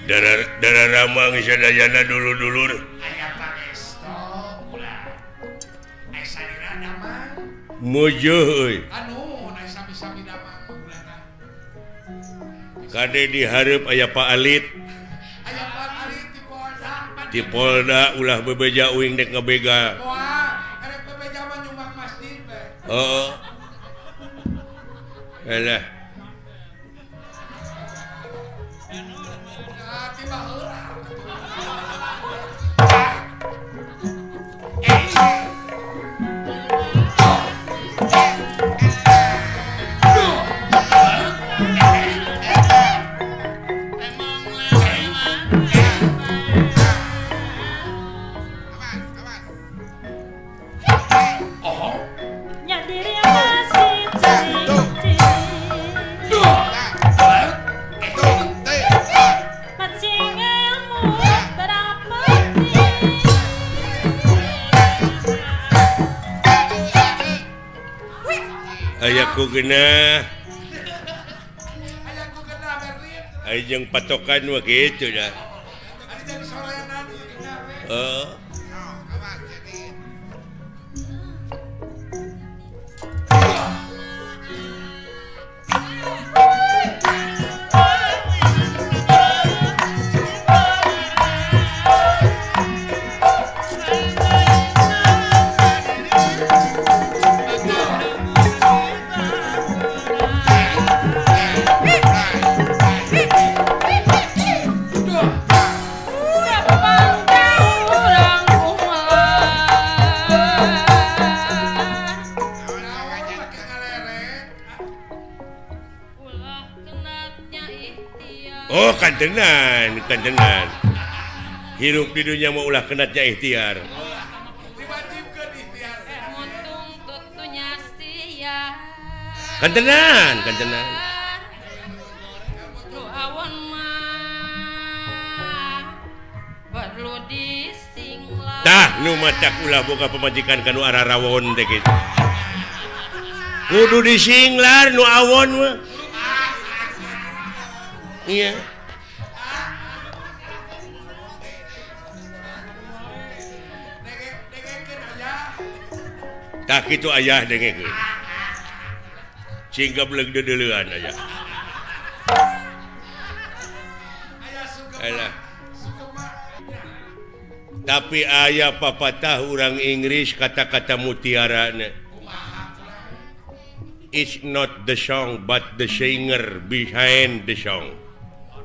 darah ramang sadayana dulu-dulur. Aya pangesto ulah. Ai salira damang. Mojo euy. Anu naik sami-sami damang ulah. Kade dihareup aya Pak Alit. Aya Pak Ali Di di Polda. Polda ulah bebeja uing dek ngabega. Wah, erek bebeja mah nyumbang masjid teh. Heeh. Alah. Nah, tiba heula. Ayaku genah. Ayaku kena Berlin. Aya jeung patokan mah kitu dah. Ari jadi sorenan ieu kena we. Heeh. Awas jadi. Oh, kantenan. Hirup di dunia mau ulah kenatnya ikhtiar. Diwajibkeun ikhtiar. Untung tutunya sia. Kantenan. Lu awan mah perlu disinglah. Tah nu macak ulah boga pemajikan kanu arah rawon teh kitu. Kudu disinglar nu awon mah. Iya. Dengekeun aya. Tah kitu ayah dengekeun. Singga beleg dedeleuan aya. Aya sugema. Alah. Sugema. Tapi aya papatah urang Inggris kata-kata mutiarana. It's not the song but the singer behind the song.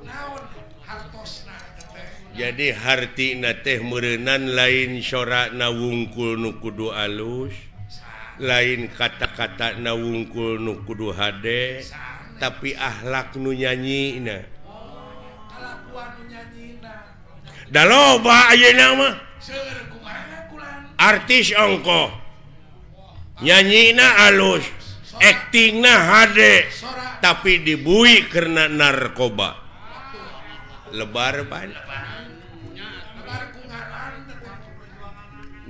Naon hartosna teh. Jadi hartina teh meureunnan lain sorakna wungkul nu kudu alus, lain kata-kata na wungkul nu kudu hade, tapi akhlak nu nyanyina. Kalakuan nu nyanyina. Da loba ayeuna mah. Seueur kumaha kulan. Artis ongkoh. Nyanyina alus, aktingna hade, tapi dibui karena narkoba. Lebar pan. Lebar ku ngaran teh.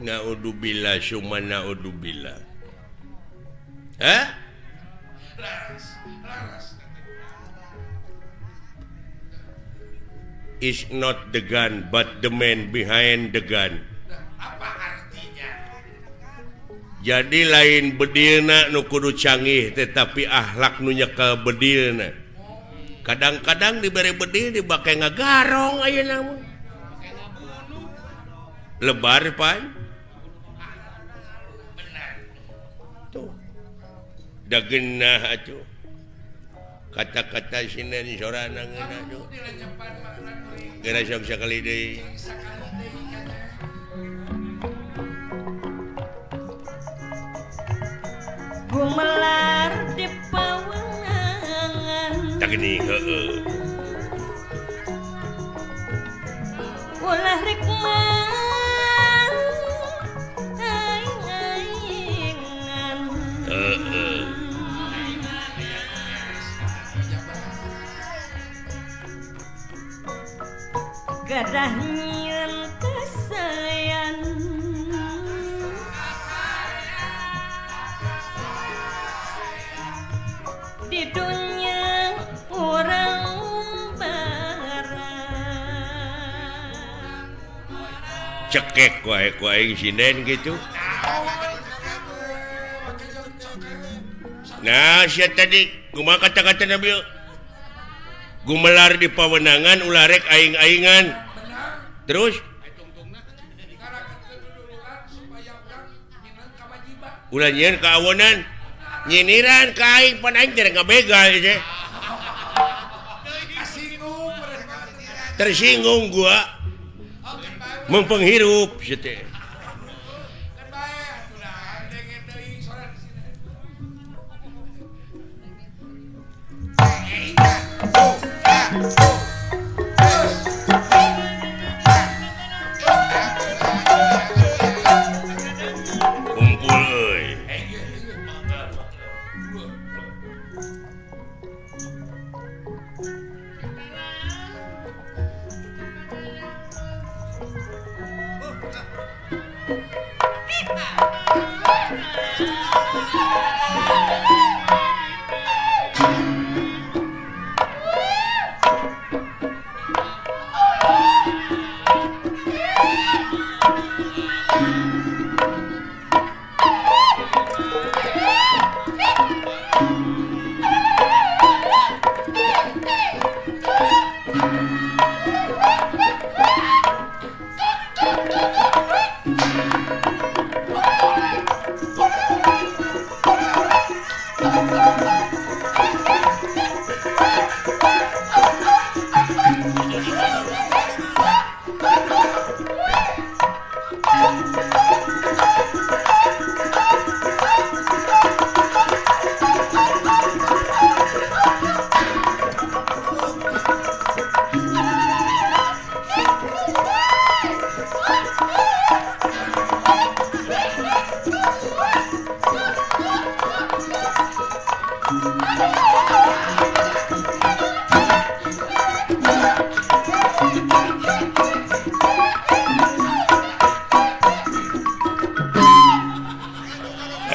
Naudzubillah summa naudzubillah. Hah? Laras. Is not the gun but the man behind the gun. Apa artinya? Jadi lain bedilna nu kudu canggih tetapi akhlak nu nyekel bedilna. Kadang-kadang diberi bedil dibake ngagarong ayeuna mah. Lebar pan. Tuh. Da geunah atuh. Kata-kata sinan sorana ngeuna tuh. Dilenyepan makna kuring Geura sok sakali deui. sakali deui kana. Gumelar di pawangan. Tak gini heeh. Ulah rikman aing-aingan. Heeh. Gadah nyieun kasayan. Di dunia orang barang cekek wae ku aing sinden gitu. Nah, sia tadi kumaha kata-kata Nabi? Gumelar di pawenangan ulah rek aing-aingan. Terus ulah nyieun ka awonan. Nyiniran ka aing pan aing teh ngabegal teh. Tersinggung gua. Mempenghirup teh.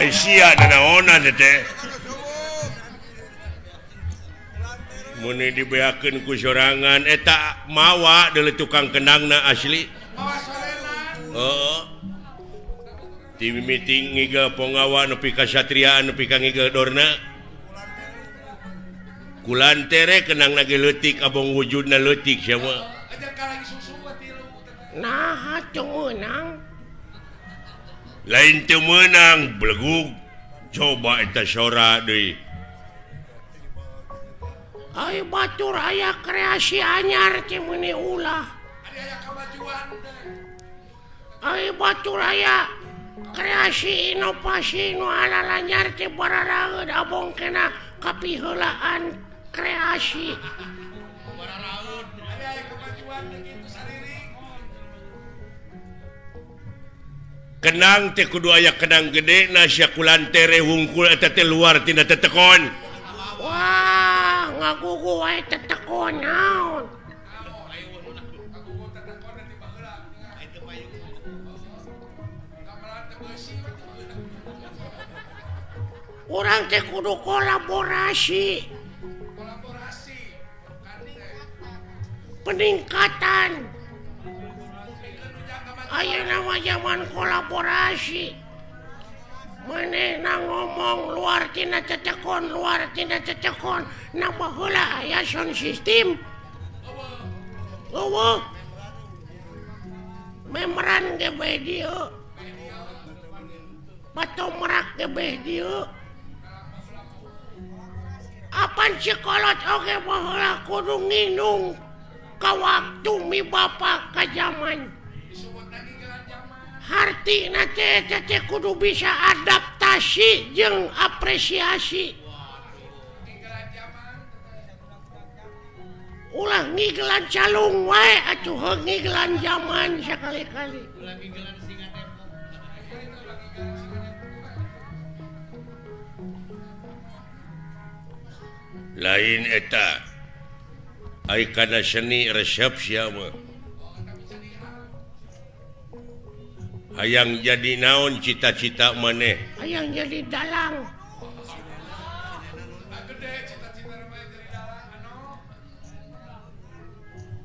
Sia nanaonan teh. Mun dibeakeun ku sorangan eta mawa deuleu tukang kenangna asli. Heeh. Ti meeting ngigel pongawa nepi ka satriaan nepi ka ngigel dorna. Kulantere kenangna ge leutik abong wujudna leutik sia mah. Nah, atuh meunang. Lain teu meunang belegug coba eta sora deui. Ai batur aya kreasi anyar teh meuni ulah. Aya kamajuan teh. Ai batur aya kreasi inovasi nu alalanyar teh bararaeud abong kena kapiheulaan kreasi. Bararaeud aya kamajuan teh kitu sariring. Kenang teh kudu aya kenang gede na sia kulantere wungkul eta teh luar tina tetekon. Wah, ngagugu wae tetekon naon. Urang teh kudu kolaborasi. Peningkatan. Ayeuna mah zaman kolaborasi. Manehna ngomong luar tina tetekon, nambah heula aya sound system. Eueuh. Memeran ge bae dieu. Patomrak ge bae dieu. Apan cikolot oge baheula kudu nginung ka waktu mi bapa ka zaman. Hartina teh kudu bisa adaptasi jeung apresiasi. Ulah ngiglan calung wae atuh ngiglan zaman sakali-kali. Lain eta ai kana seni resepsi mah. Hayang jadi naon cita-cita maneh? Hayang jadi dalang.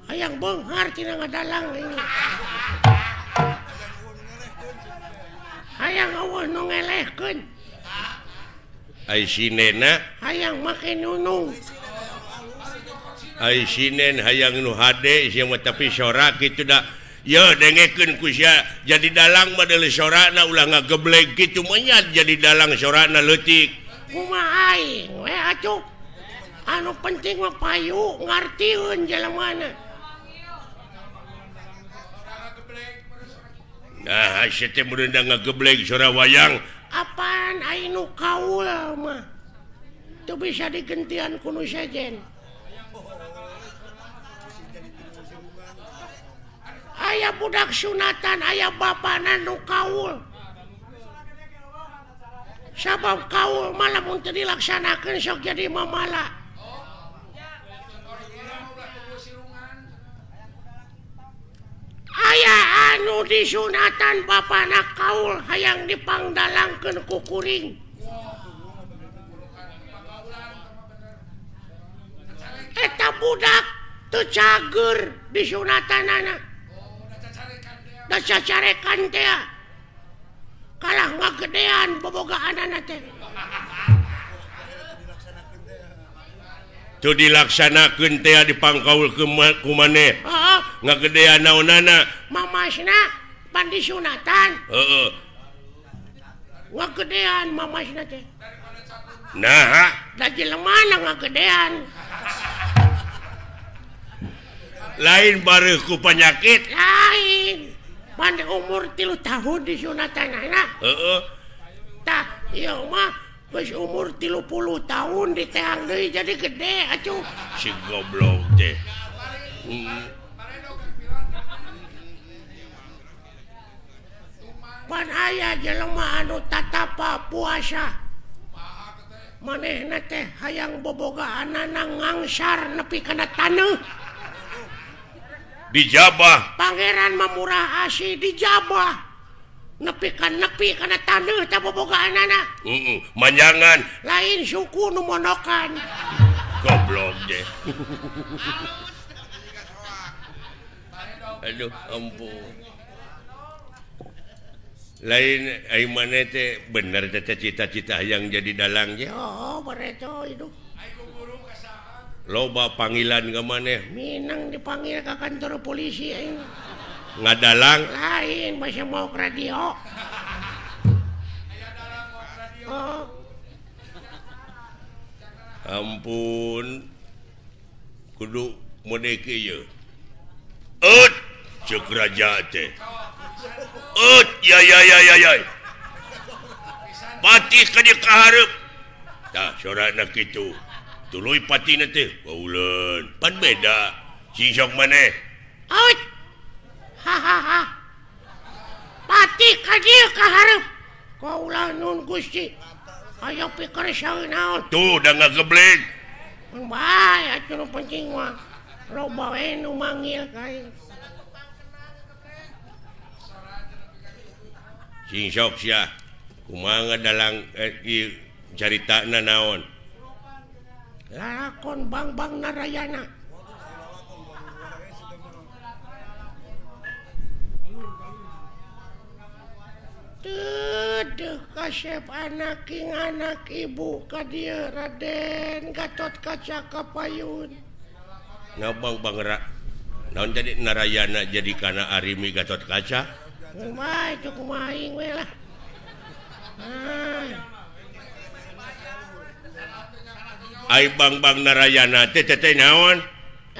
Hayang beunghar tina ngadalang ini. hayang eueuh nu ngelehkeun ai sinena hayang make nunung ai sinen hayang nu hade sia mah tapi sorak kitu da ya dengekeun ku sia jadi dalang mah deuleu sorakna ulah ngageblek kitu mah nya jadi dalang sorakna leutik kumaha aing we atuh anu penting mah payu ngartieun jelemana nah sia teh mun da ngageblek sora wayang apaan aing nu kaul mah teu bisa digentian ku nu sejen aya budak sunatan aya bapana nu kaul sabab kaul malah mun teu dilaksanakeun sok jadi mamala aya anu disunatan bapana kaul hayang dipangdalangkeun ku kuring eta budak teu cager disunatanana da cacarekan teh kalah ngagedean bobogaanana teh tu dilaksanakeun teh dipangkaul ku maneh ngagedean naonana mamasna pan disunatan heeh ngagedean mamasna teh nah da jelemana ngagedean lain bareuh ku penyakit lain pan umur 3 tahun disunatanana heeh tah ieu mah geus umur 30 tahun diteang deui jadi gede atuh si goblok teh pan aya jelema anu tatapa puasa manehna teh hayang bobogaanana ngangsar nepi kana taneuh dijabah pangeran mamurah asih dijabah nepi kana taneuh teh bobogaanana manjangan lain suku nu monokan goblok deh aduh ampun lain ai maneh teh bener teh cita-cita hayang jadi dalang ge oh bareto itu loba panggilan ka maneh minang dipanggil ke kantor polisi aing ngadalang lain masih mau ke radio oh ampun kudu mode kieu ceuk raja teh ya pati ka dieu kaharep tah sorakna kitu tuluy patina teh kauleun pan beda sisok maneh out hahaha pati ka dieu kaharep kaulah nun Gusti aya pikir saeunaon tuh da ngageblek bae atuh nu penting mah loba we nu manggil ka aing sing sok sia kumaha ngadalang ieu caritana naon lakon Bang Narayana Duh kasep anak ibu ka dieu Raden Gatot Kaca Kapayun ngabang bangera naon jadi Narayana jadi kana Arimi Gatot Kaca mah itu kumaha aing we lah ai Bang Narayana teh naon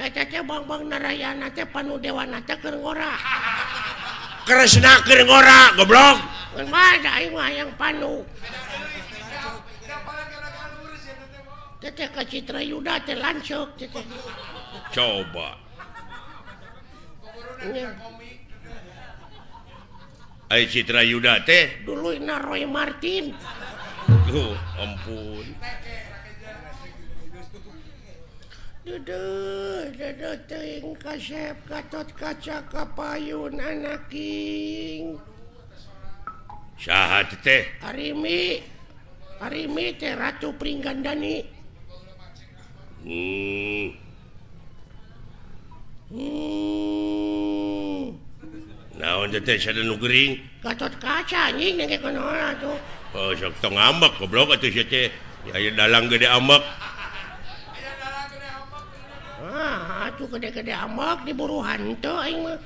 eta teh Bang Narayana teh panudewana teh keur ngora Kresna keur ngora goblok mah da aing mah yang panu teh ka Citra Yuda teh lanceuk teh coba ai Citra Yuda teh duluina Roy Martin ampun duduh teuing kasep Gatot Kaca Kapayun anaking saha teh Arimi teh Ratu Pringgandani naon naon teh sadanu gering Gatot Kaca anjing nengke kunaon atuh. oh sok tong ambek goblok atuh sia teh aya dalang gede ambek Atuh gede-gede ambek diburu hanteu aing mah.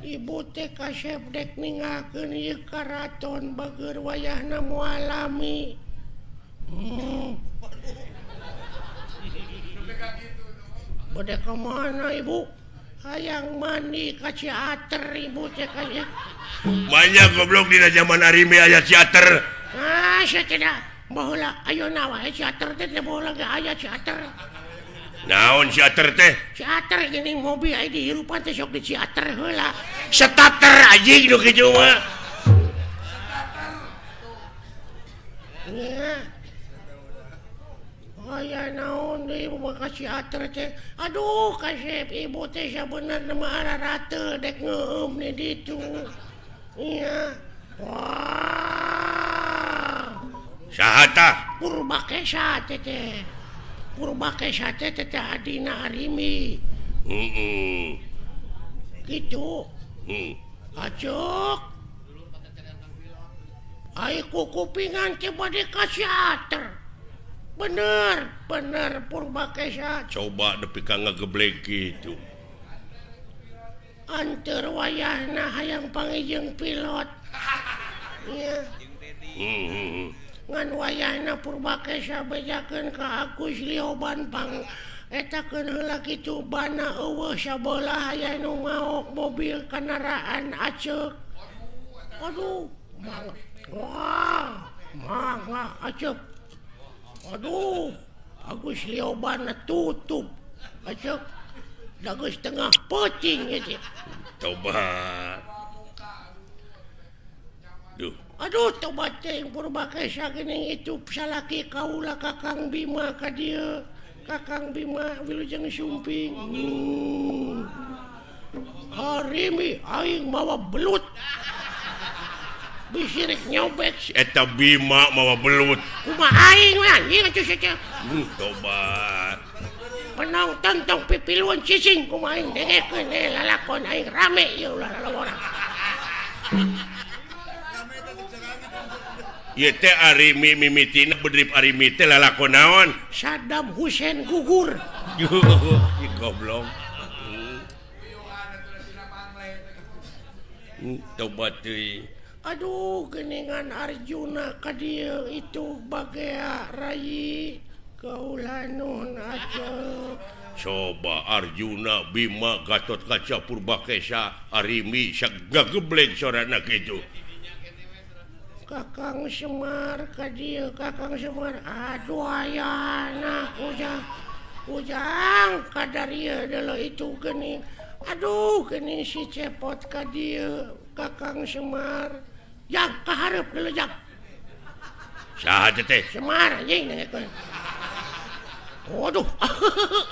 Ibu teh kasep dek ningakeun ieu karaton bageur wayahna mualami. Bade ka mana ibu? Hayang mandi ka Ciater ibu teh kaya. banyak goblok dina zaman Arimi aya teater Sia teh da baheula ayeuna wae Ciater teh baheula ge aya Ciater. naon teater teh Ciater geuning mobil aya di hirupan teh sok di Ciater heula. starter anjing nu kitu mah Ya. Aya naon deui ibu ka Ciater teh. Aduh kasep ibu teh sabenerna mah ararateul dek ngeueum di ditu. Iya. Wah. saha tah Purbakesa teh. Purbakesa teh adina Arimi. Gitu. Acuk. Ai kupingan teh bade ka Ciater. Bener Purbakesa. coba nepi ka ngageblek gitu Anteur wayahna hayang pangijeng pilot. Iya. Ngan wayahna Purbakesa bejakeun ka Agus Lioban pang etakeun heula kitu bana eueuh sabelah aya nu ngaok mobil kendaraan aceuk. Aduh, mangga aceuk. Aduh, Agus Lioban tutup aceuk. Da geus tengah peuting ieu teh. coba duh Aduh, tobat teh Purbakesa geuning itu salaki kaula Kakang Bima ka dieu. Kakang Bima wilujeng sumping. Arimi aing mawa belut. Bisirik nyobek. eta Bima mawa belut Kumaha aing we anjing atuh saja. coba Penonton tong pipiluan cicing kumaha aing dengekeun lalakon aing rame ieu ulah orang. ieu teh Arimi mimitina bedrip Arimi teh lalakon naon Saddam Hussein gugur. Ih, goblok coba teuing Aduh, geningan Arjuna ka dieu itu bagea Rayi kaula nuhun aceuk. coba Arjuna Bima Gatot Kaca Purbakesa Arimi sak gageblek sorana kitu Kakang Semar ka dieu Kakang Semar. Aduh ayana ujang kadarieu deuleu itu geuning. Aduh geuning si cepot ka dieu Kakang Semar. Jang kahareup deuleu jang. saha teh Semar anjing dengekeun. Waduh.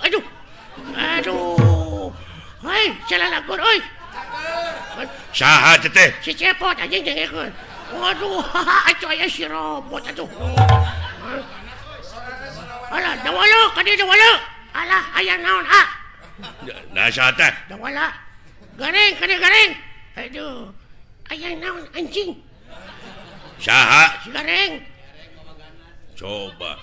Aduh. Hei, salalagur euy. saha teh Si cepot anjing dengekeun. Waduh, atuh aya si robot atuh. Alah, dawala ka dieu dawala. Alah, aya naon nah saha teh dawala. Gareng ka dieu gareng. Aduh. Aya naon anjing. saha Si gareng. coba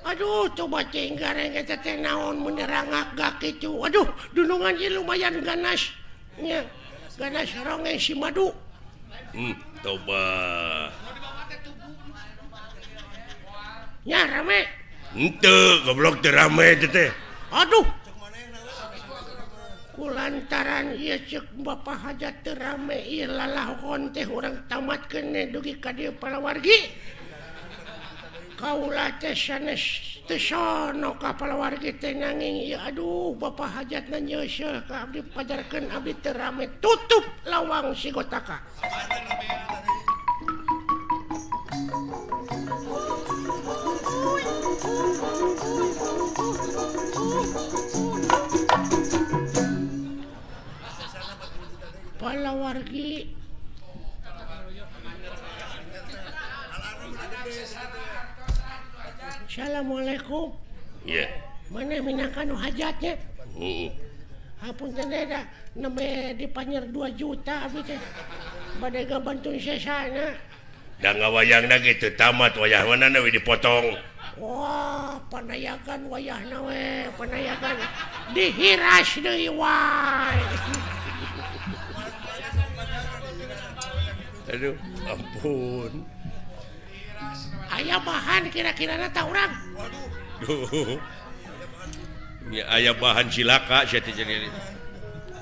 Aduh, coba cing gareng eta teh naon mun dirangak kitu. Aduh, dunungan ieu lumayan ganas. Nya, ganas ronge si madu. coba Nya rame. henteu goblok teu rame teh Aduh. Kulantaran ieu ceuk Bapak Hajat teu rame ieu lalahon teh urang tamatkeun dugi ka dieu palawargi. Kaula teh sanes teu sono ka palawargi teh nanging ieu aduh Bapak Hajatna nyeuseul ka abdi pajarkeun abdi teu rame tutup lawang si Gotaka. Palawargi Assalamualaikum. iya mana minakan hajatnya Heeh. apun tenda nembe dipanyer 2 juta abi teh bade gabantuin sesana Da ngawayangna gitu tamat wayah manana we dipotong. wah panayagan wayahna we panayagan dihiras deui wae Aduh, ampun. aya bahan kira-kira tah urang Duh. Ya aya bahan cilaka sia teh jadi.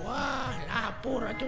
wah lapur atuh